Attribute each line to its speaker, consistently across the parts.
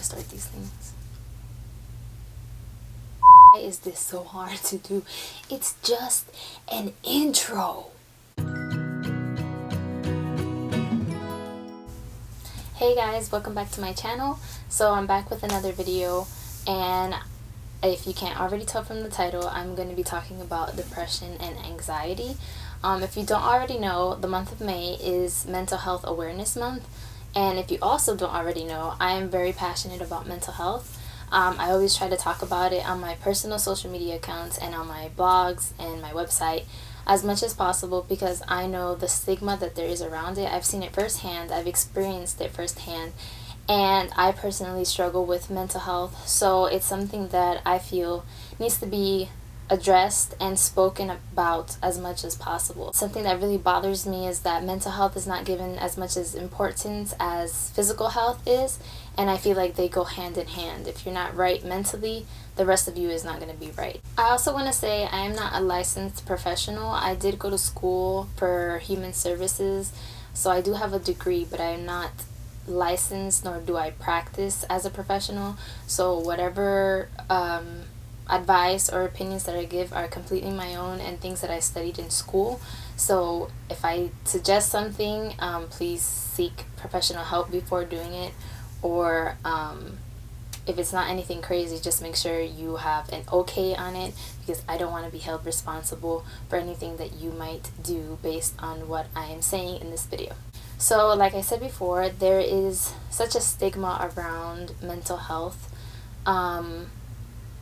Speaker 1: to start these things. Why is this so hard to do? It's just an intro. Hey guys, welcome back to my channel. So I'm back with another video, and if you can't already tell from the title, I'm going to be talking about depression and anxiety. If you don't already know, the month of May is Mental Health Awareness Month. And if you also don't already know, I am very passionate about mental health. I always try to talk about it on my personal social media accounts and on my blogs and my website as much as possible, because I know the stigma that there is around it. I've seen it firsthand. I've experienced it firsthand. And I personally struggle with mental health. So it's something that I feel needs to be addressed and spoken about as much as possible. Something that really bothers me is that mental health is not given as much as importance as physical health is, and I feel like they go hand in hand. If you're not right mentally, the rest of you is not going to be right. I also want to say I am not a licensed professional. I did go to school for human services, so I do have a degree, but I am not licensed, nor do I practice as a professional. So whatever advice or opinions that I give are completely my own and things that I studied in school. So if I suggest something, please seek professional help before doing it, or if it's not anything crazy, just make sure you have an okay on it, because I don't want to be held responsible for anything that you might do based on what I am saying in this video. So like I said before, there is such a stigma around mental health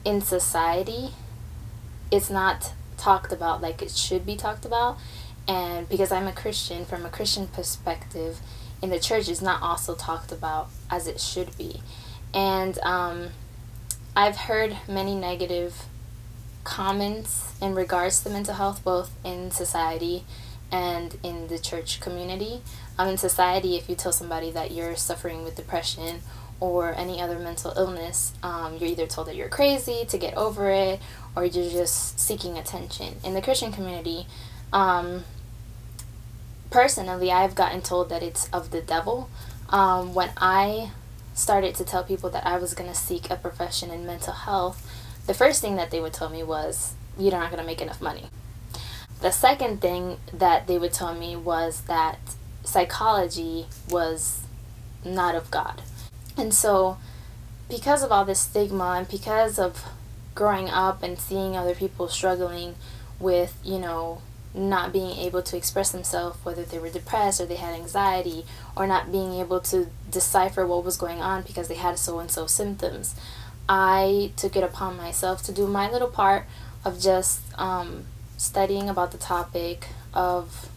Speaker 1: in society. It's not talked about like it should be talked about, and because I'm a Christian, from a Christian perspective, in the church is not also talked about as it should be. And I've heard many negative comments in regards to mental health, both in society and in the church community. In society, if you tell somebody that you're suffering with depression or any other mental illness, you're either told that you're crazy, to get over it, or you're just seeking attention. In the Christian community, personally, I've gotten told that it's of the devil. When I started to tell people that I was going to seek a profession in mental health, the first thing that they would tell me was, you're not going to make enough money. The second thing that they would tell me was that psychology was not of God. And so because of all this stigma, and because of growing up and seeing other people struggling with, not being able to express themselves, whether they were depressed or they had anxiety, or not being able to decipher what was going on because they had so-and-so symptoms, I took it upon myself to do my little part of just studying about the topic, of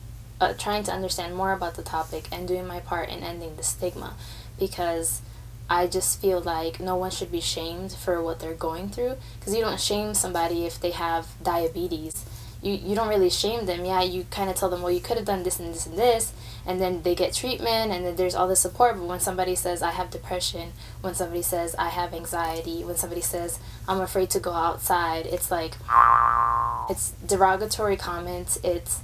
Speaker 1: trying to understand more about the topic, and doing my part in ending the stigma, because I just feel like no one should be shamed for what they're going through, because you don't shame somebody if they have diabetes. You don't really shame them. Yeah, you kind of tell them, well, you could have done this and this and this, and then they get treatment, and then there's all this support. But when somebody says, I have depression, when somebody says, I have anxiety, when somebody says, I'm afraid to go outside, it's like, it's derogatory comments. It's,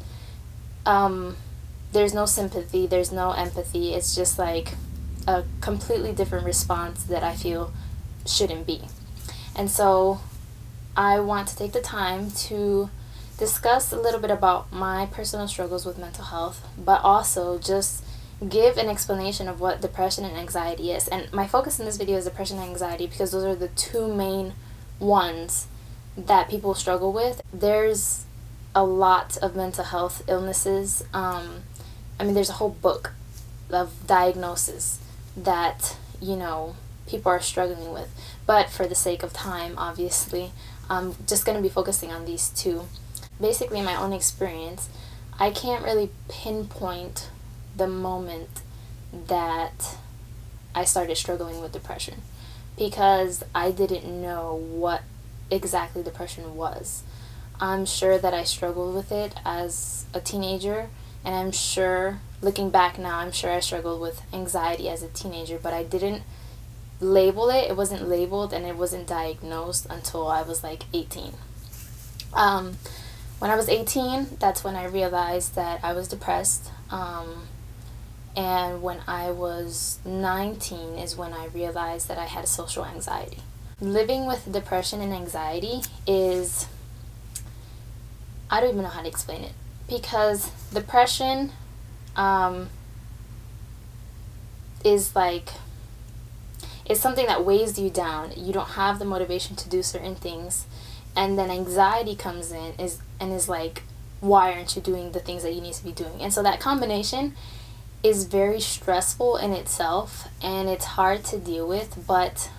Speaker 1: there's no sympathy, there's no empathy. It's just like a completely different response that I feel shouldn't be. And so I want to take the time to discuss a little bit about my personal struggles with mental health, but also just give an explanation of what depression and anxiety is. And my focus in this video is depression and anxiety because those are the two main ones that people struggle with. There's a lot of mental health illnesses. There's a whole book of diagnosis that, people are struggling with. But for the sake of time, obviously, I'm just going to be focusing on these two. Basically, in my own experience, I can't really pinpoint the moment that I started struggling with depression, because I didn't know what exactly depression was. I'm sure that I struggled with it as a teenager, and I'm sure, looking back now, I'm sure I struggled with anxiety as a teenager, but I didn't label it. It wasn't labeled, and it wasn't diagnosed until I was like 18. When I was 18, that's when I realized that I was depressed, And when I was 19 is when I realized that I had social anxiety. Living with depression and anxiety is, I don't even know how to explain it, because depression is like, it's something that weighs you down. You don't have the motivation to do certain things, and then anxiety comes in is like, why aren't you doing the things that you need to be doing? And so that combination is very stressful in itself, and it's hard to deal with. But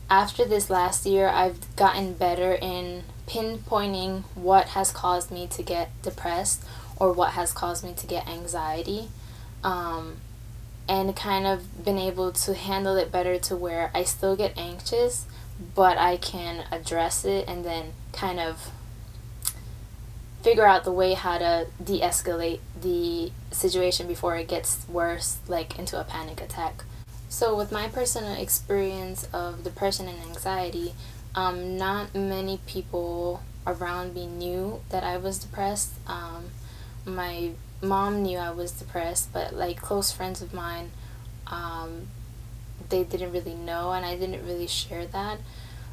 Speaker 1: after this last year, I've gotten better in pinpointing what has caused me to get depressed or what has caused me to get anxiety, and kind of been able to handle it better to where I still get anxious, but I can address it and then kind of figure out the way how to de-escalate the situation before it gets worse, like into a panic attack. So with my personal experience of depression and anxiety, not many people around me knew that I was depressed. My mom knew I was depressed, but like close friends of mine, they didn't really know, and I didn't really share that.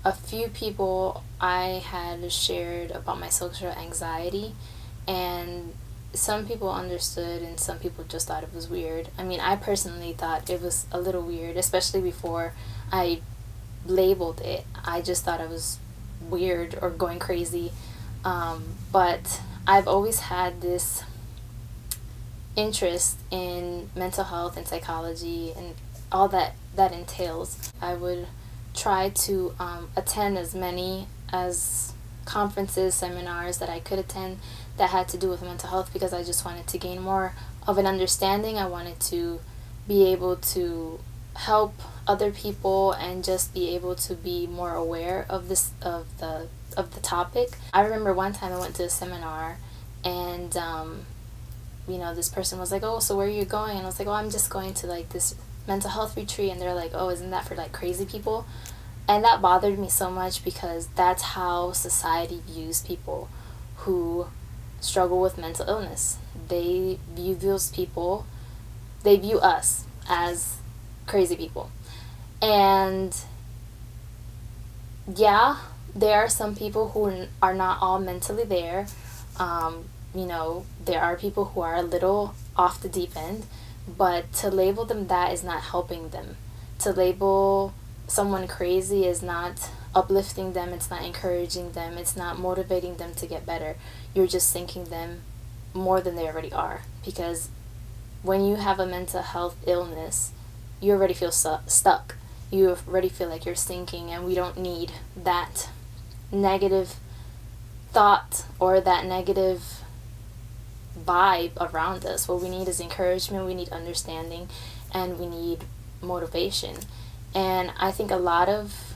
Speaker 1: A few people I had shared about my social anxiety, and some people understood and some people just thought it was weird. I mean, I personally thought it was a little weird, especially before I labeled it. I just thought I was weird or going crazy. But I've always had this interest in mental health and psychology and all that entails. I would try to attend as many as conferences, seminars that I could attend that had to do with mental health, because I just wanted to gain more of an understanding. I wanted to be able to help other people and just be able to be more aware of the topic. I remember one time I went to a seminar, and this person was like, "Oh, so where are you going?" And I was like, "Oh, I'm just going to like this mental health retreat." And they're like, "Oh, isn't that for like crazy people?" And that bothered me so much, because that's how society views people who struggle with mental illness. They view us as crazy people. And yeah, there are some people who are not all mentally there. There are people who are a little off the deep end, but to label them that is not helping them. To label someone crazy is not uplifting them, it's not encouraging them, it's not motivating them to get better. You're just sinking them more than they already are, because when you have a mental health illness, you already feel stuck. You already feel like you're sinking, and we don't need that negative thought or that negative vibe around us. What we need is encouragement, we need understanding, and we need motivation. And I think a lot of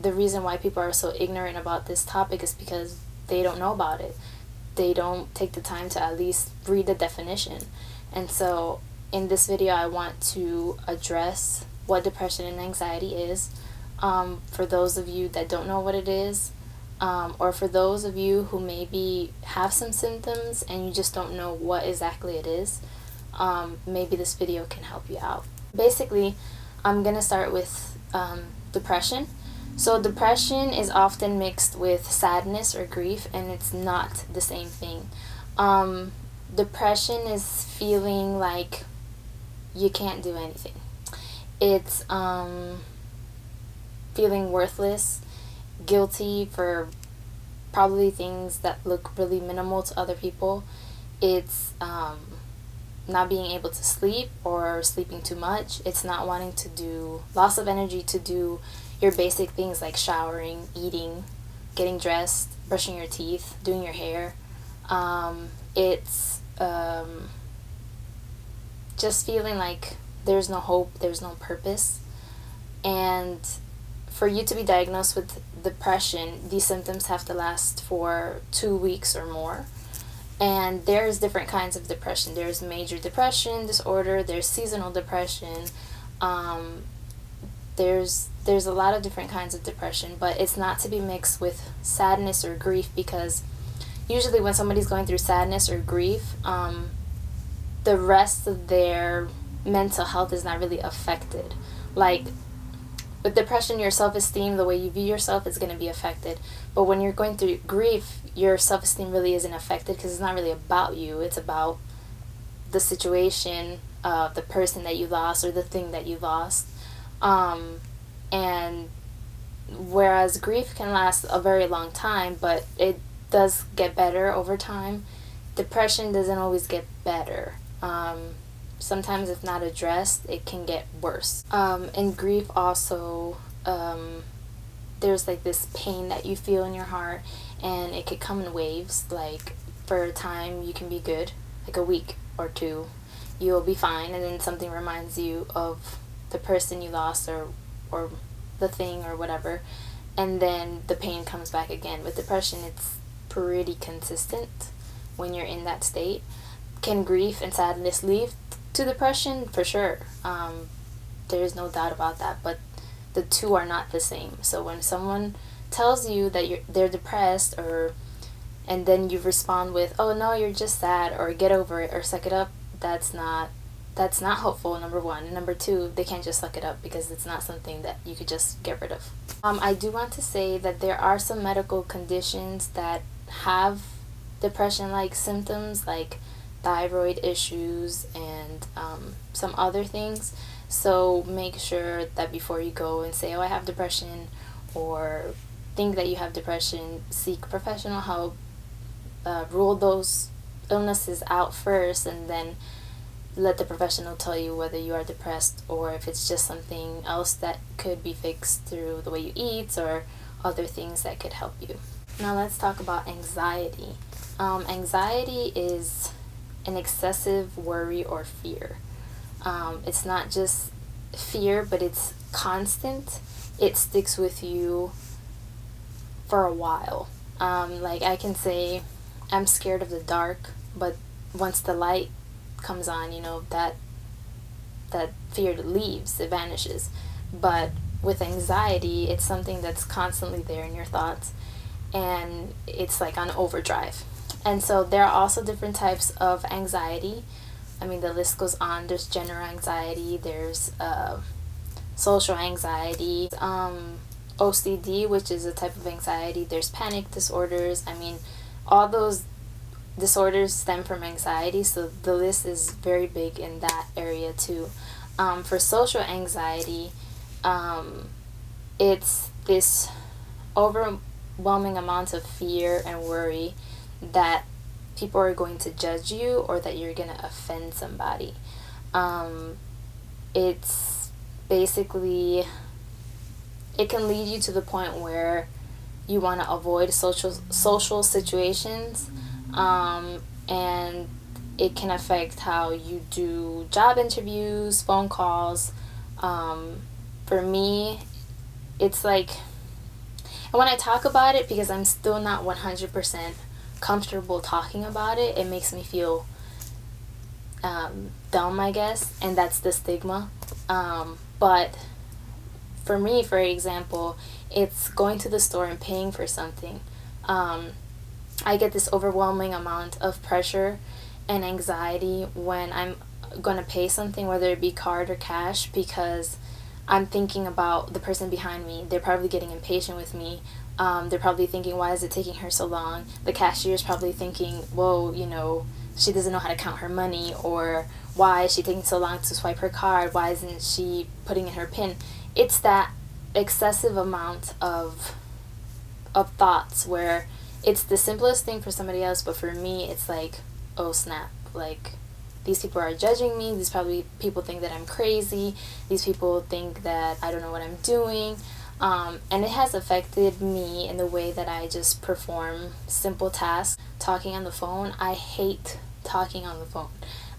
Speaker 1: the reason why people are so ignorant about this topic is because they don't know about it. They don't take the time to at least read the definition. And so in this video, I want to address what depression and anxiety is, for those of you that don't know what it is, or for those of you who maybe have some symptoms and you just don't know what exactly it is. Maybe this video can help you out. Basically, I'm going to start with depression. So depression is often mixed with sadness or grief, and it's not the same thing. Depression is feeling like you can't do anything. It's feeling worthless, guilty for probably things that look really minimal to other people. It's not being able to sleep or sleeping too much. It's not wanting to do, loss of energy to do your basic things like showering, eating, getting dressed, brushing your teeth, doing your hair. It's just feeling like there's no hope, there's no purpose. And for you to be diagnosed with depression, these symptoms have to last for 2 weeks or more. And there's different kinds of depression. There's major depression disorder, there's seasonal depression, there's a lot of different kinds of depression, but it's not to be mixed with sadness or grief, because usually when somebody's going through sadness or grief, the rest of their mental health is not really affected. Like with depression, your self-esteem, the way you view yourself, is going to be affected. But when you're going through grief, your self-esteem really isn't affected, because it's not really about you. It's about the situation of the person that you lost or the thing that you lost. And whereas grief can last a very long time, but it does get better over time, depression doesn't always get better. Sometimes if not addressed, it can get worse. And grief also, there's like this pain that you feel in your heart, and it could come in waves. Like for a time you can be good, like a week or two you'll be fine, and then something reminds you of the person you lost, or the thing or whatever, and then the pain comes back again. With depression, it's pretty consistent when you're in that state. Can grief and sadness lead to depression? For sure. There's no doubt about that, but the two are not the same. So when someone tells you that they're depressed, and then you respond with, "Oh no, you're just sad," or "Get over it," or "Suck it up," that's not helpful, number one. And number two, they can't just suck it up, because it's not something that you could just get rid of. I do want to say that there are some medical conditions that have depression-like symptoms, like thyroid issues and some other things. So make sure that before you go and say, "Oh, I have depression," or think that you have depression, seek professional help. Rule those illnesses out first, and then let the professional tell you whether you are depressed, or if it's just something else that could be fixed through the way you eat or other things that could help you. Now let's talk about anxiety. Anxiety is an excessive worry or fear. It's not just fear, but it's constant. It sticks with you for a while. Like I can say, I'm scared of the dark, but once the light comes on, that fear leaves, it vanishes. But with anxiety, it's something that's constantly there in your thoughts, and it's like on overdrive. And so there are also different types of anxiety. I mean, the list goes on. There's general anxiety, there's social anxiety, OCD, which is a type of anxiety, there's panic disorders. I mean, all those disorders stem from anxiety, so the list is very big in that area too. For social anxiety, it's this overwhelming amount of fear and worry that people are going to judge you, or that you're going to offend somebody. It's basically, it can lead you to the point where you want to avoid social situations, and it can affect how you do job interviews, phone calls. For me, it's like, and when I talk about it, because I'm still not 100% comfortable talking about it, it makes me feel dumb, I guess, and that's the stigma. But for me, for example, it's going to the store and paying for something. I get this overwhelming amount of pressure and anxiety when I'm going to pay something, whether it be card or cash, because I'm thinking about the person behind me. They're probably getting impatient with me. They're probably thinking, why is it taking her so long? The cashier is probably thinking, whoa, she doesn't know how to count her money, or why is she taking so long to swipe her card? Why isn't she putting in her PIN? It's that excessive amount of thoughts where it's the simplest thing for somebody else, but for me, it's like, oh snap, like, these people are judging me. These probably people think that I'm crazy. These people think that I don't know what I'm doing. And it has affected me in the way that I just perform simple tasks. Talking on the phone, I hate talking on the phone.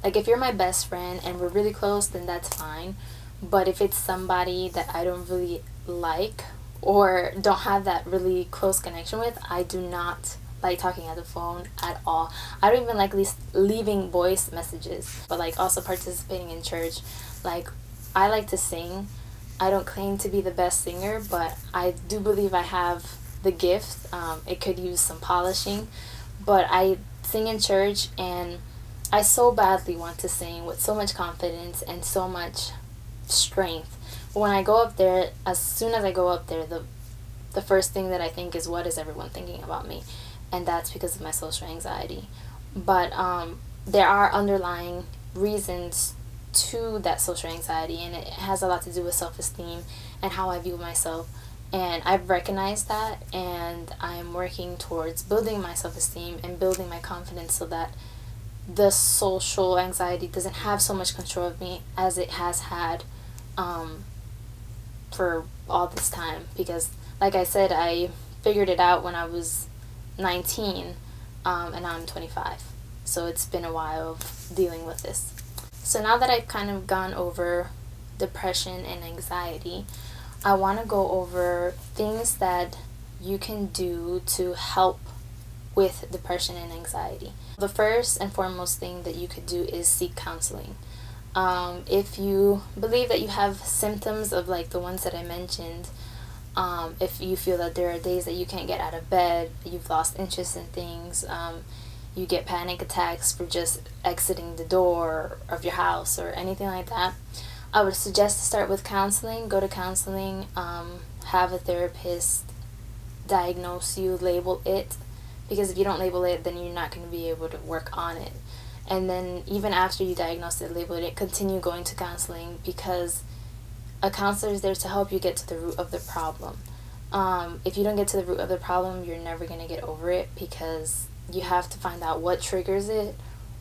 Speaker 1: Like, if you're my best friend and we're really close, then that's fine. But if it's somebody that I don't really like or don't have that really close connection with, I do not like talking on the phone at all. I don't even like leaving voice messages. But like, also participating in church, like, I like to sing. I don't claim to be the best singer, but I do believe I have the gift. It could use some polishing, but I sing in church, and I so badly want to sing with so much confidence and so much strength. But when I go up there, as soon as I go up there, the first thing that I think is, what is everyone thinking about me? And that's because of my social anxiety. But there are underlying reasons to that social anxiety, and it has a lot to do with self-esteem and how I view myself. And I've recognized that, and I'm working towards building my self-esteem and building my confidence so that the social anxiety doesn't have so much control of me as it has had for all this time. Because, like I said, I figured it out when I was 19, and now I'm 25. So it's been a while of dealing with this. So now that I've kind of gone over depression and anxiety, I want to go over things that you can do to help with depression and anxiety. The first and foremost thing that you could do is seek counseling. If you believe that you have symptoms of like the ones that I mentioned, if you feel that there are days that you can't get out of bed, you've lost interest in things, you get panic attacks for just exiting the door of your house or anything like that, I would suggest to start with counseling. Go to counseling, have a therapist diagnose you, label it, because if you don't label it, then you're not going to be able to work on it. And then even after you diagnose it, label it, continue going to counseling, because a counselor is there to help you get to the root of the problem. If you don't get to the root of the problem, you're never going to get over it, because you have to find out what triggers it,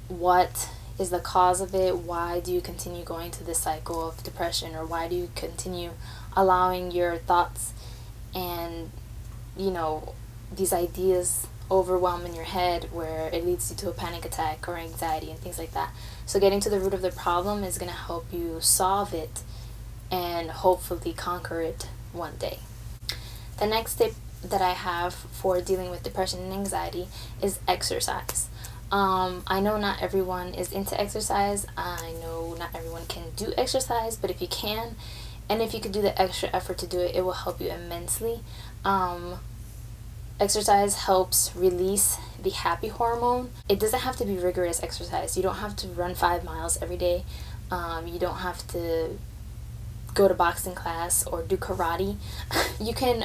Speaker 1: what is the cause of it, why do you continue going to this cycle of depression, or why do you continue allowing your thoughts and, you know, these ideas overwhelm in your head where it leads you to a panic attack or anxiety and things like that. So getting to the root of the problem is going to help you solve it and hopefully conquer it one day. The next tip that I have for dealing with depression and anxiety is exercise. I know not everyone is into exercise. I know not everyone can do exercise, but if you can, and if you could do the extra effort to do it, it will help you immensely. Exercise helps release the happy hormone. It doesn't have to be rigorous exercise. You don't have to run 5 miles every day. You don't have to go to boxing class or do karate. You can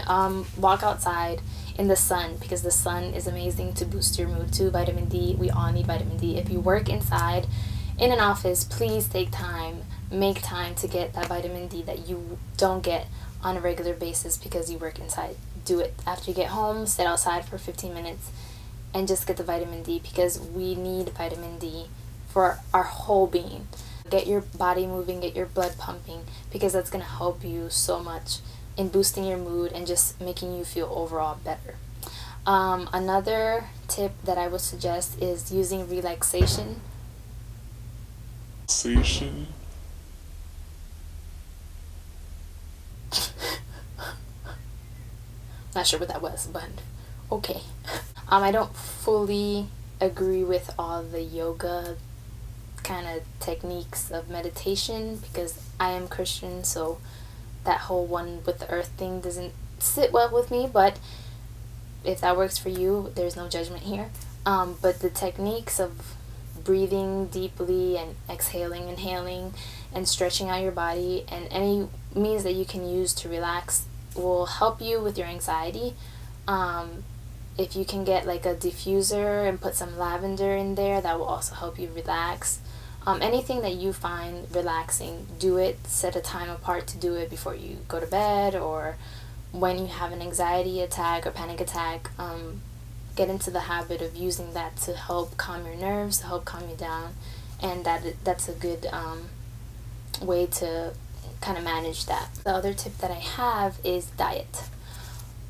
Speaker 1: walk outside in the sun, because the sun is amazing to boost your mood too. Vitamin D, we all need vitamin D. If you work inside in an office, please make time to get that vitamin D that you don't get on a regular basis because you work inside. Do it after you get home. Sit outside for 15 minutes and just get the vitamin D, because we need vitamin D for our whole being. Get your body moving, get your blood pumping, because that's going to help you so much in boosting your mood and just making you feel overall better. Another tip that I would suggest is using relaxation. Not sure what that was, but okay. I don't fully agree with all the yoga kind of techniques of meditation, because I am Christian, so that whole one with the earth thing doesn't sit well with me. But if that works for you, there's no judgment here. But the techniques of breathing deeply and exhaling, inhaling, and stretching out your body, and any means that you can use to relax will help you with your anxiety. If you can get like a diffuser and put some lavender in there, that will also help you relax. Anything that you find relaxing, do it. Set a time apart to do it before you go to bed, or when you have an anxiety attack or panic attack. Get into the habit of using that to help calm your nerves, to help calm you down, and that's a good way to kind of manage that. The other tip that I have is diet.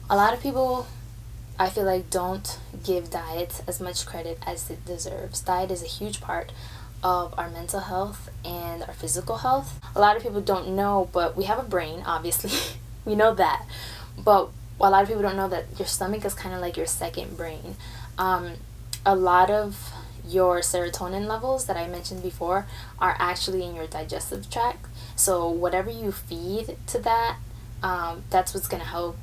Speaker 1: A lot of people, I feel like, don't give diet as much credit as it deserves. Diet is a huge part of our mental health and our physical health. A lot of people don't know, but we have a brain, obviously. We know that. But a lot of people don't know that your stomach is kind of like your second brain. A lot of your serotonin levels that I mentioned before are actually in your digestive tract. So whatever you feed to that, that's what's going to help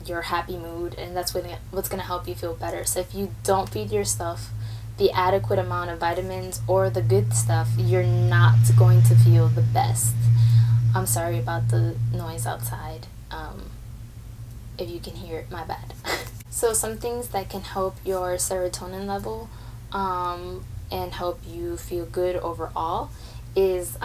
Speaker 1: your happy mood, and that's what's going to help you feel better. So if you don't feed your stuff the adequate amount of vitamins or the good stuff, you're not going to feel the best. I'm sorry about the noise outside. If you can hear it, my bad. So some things that can help your serotonin level and help you feel good overall is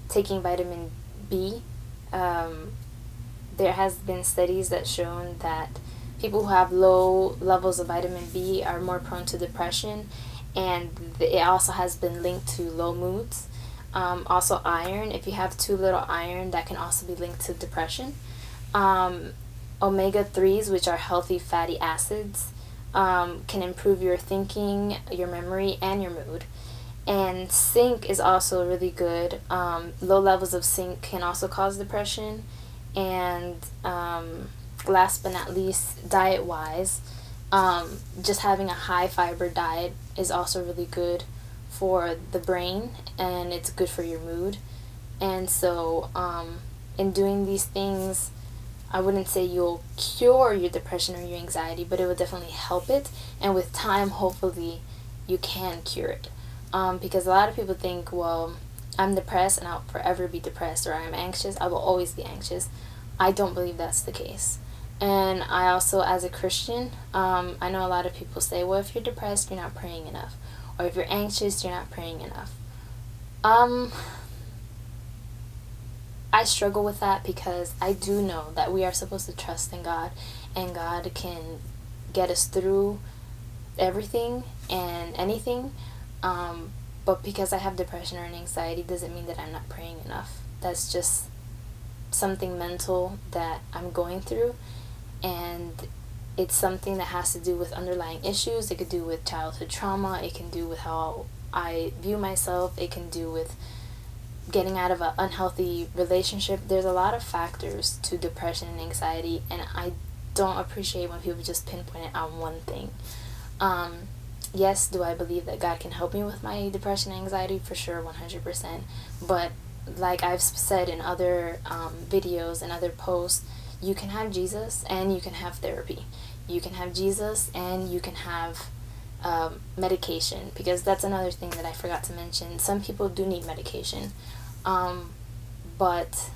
Speaker 1: taking vitamin B. There has been studies that shown that people who have low levels of vitamin B are more prone to depression, and it also has been linked to low moods. Also iron, if you have too little iron, that can also be linked to depression. Omega-3s, which are healthy fatty acids, can improve your thinking, your memory, and your mood. And zinc is also really good. Low levels of zinc can also cause depression. And last but not least, diet-wise, just having a high fiber diet is also really good for the brain, and it's good for your mood. And so in doing these things, I wouldn't say you'll cure your depression or your anxiety, but it will definitely help it, and with time, hopefully, you can cure it. Because a lot of people think, well, I'm depressed and I'll forever be depressed, or I'm anxious, I will always be anxious. I don't believe that's the case. And I also, as a Christian, I know a lot of people say, well, if you're depressed, you're not praying enough, or if you're anxious, you're not praying enough. I struggle with that because I do know that we are supposed to trust in God, and God can get us through everything and anything. But because I have depression or anxiety doesn't mean that I'm not praying enough. That's just something mental that I'm going through, and it's something that has to do with underlying issues. It could do with childhood trauma. It can do with how I view myself. It can do with getting out of an unhealthy relationship. There's a lot of factors to depression and anxiety, and I don't appreciate when people just pinpoint it on one thing. Yes, do I believe that God can help me with my depression and anxiety? For sure, 100%. But like I've said in other videos and other posts, you can have Jesus and you can have therapy. You can have Jesus and you can have medication, because that's another thing that I forgot to mention. Some people do need medication, but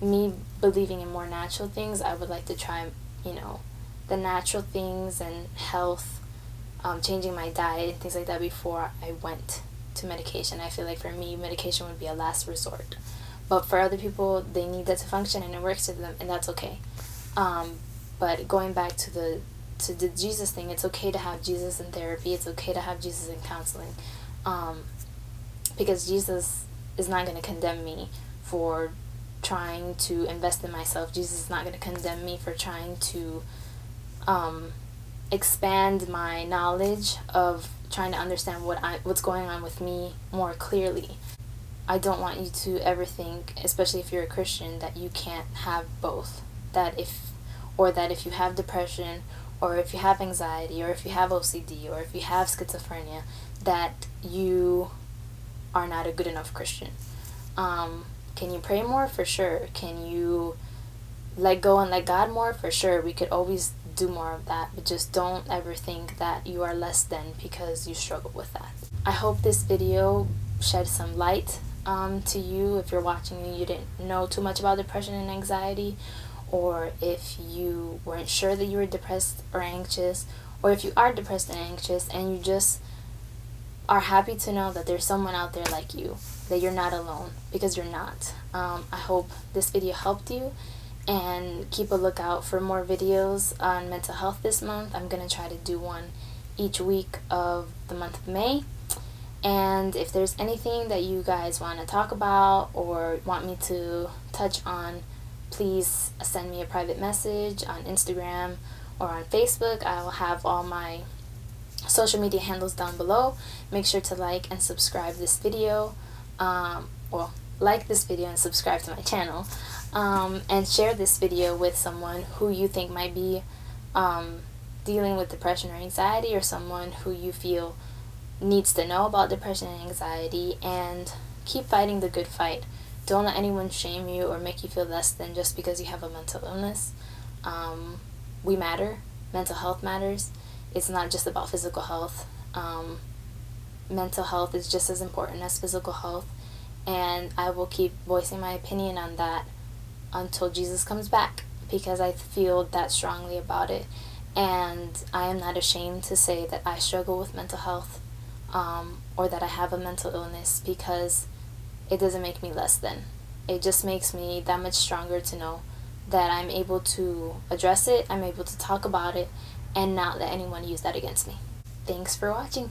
Speaker 1: me believing in more natural things, I would like to try, the natural things and health, changing my diet and things like that before I went to medication. I feel like for me, medication would be a last resort, but for other people, they need that to function and it works for them, and that's okay. But going back to the Jesus thing, it's okay to have Jesus in therapy. It's okay to have Jesus in counseling, because Jesus is not going to condemn me for trying to invest in myself. Jesus is not going to condemn me for trying to expand my knowledge of trying to understand what's going on with me more clearly. I don't want you to ever think, especially if you're a Christian, that you can't have both. That if you have depression, or if you have anxiety, or if you have OCD, or if you have schizophrenia, that you are not a good enough Christian. Can you pray more? For sure. Can you let go and let God more? For sure. We could always do more of that, but just don't ever think that you are less than because you struggle with that. I hope this video shed some light to you. If you're watching and you didn't know too much about depression and anxiety, or if you weren't sure that you were depressed or anxious, or if you are depressed and anxious and you just are happy to know that there's someone out there like you, that you're not alone, because you're not. I hope this video helped you, and keep a lookout for more videos on mental health this month. I'm going to try to do one each week of the month of May. And if there's anything that you guys want to talk about or want me to touch on, please send me a private message on Instagram or on Facebook. I will have all my social media handles down below. Make sure to like and subscribe this video. Like this video and subscribe to my channel. And share this video with someone who you think might be dealing with depression or anxiety, or someone who you feel needs to know about depression and anxiety. And keep fighting the good fight. Don't let anyone shame you or make you feel less than just because you have a mental illness. We matter. Mental health matters. It's not just about physical health. mental health is just as important as physical health, and I will keep voicing my opinion on that until Jesus comes back, because I feel that strongly about it. And I am not ashamed to say that I struggle with mental health, or that I have a mental illness, because it doesn't make me less than. It just makes me that much stronger to know that I'm able to address it, I'm able to talk about it, and not let anyone use that against me. Thanks for watching.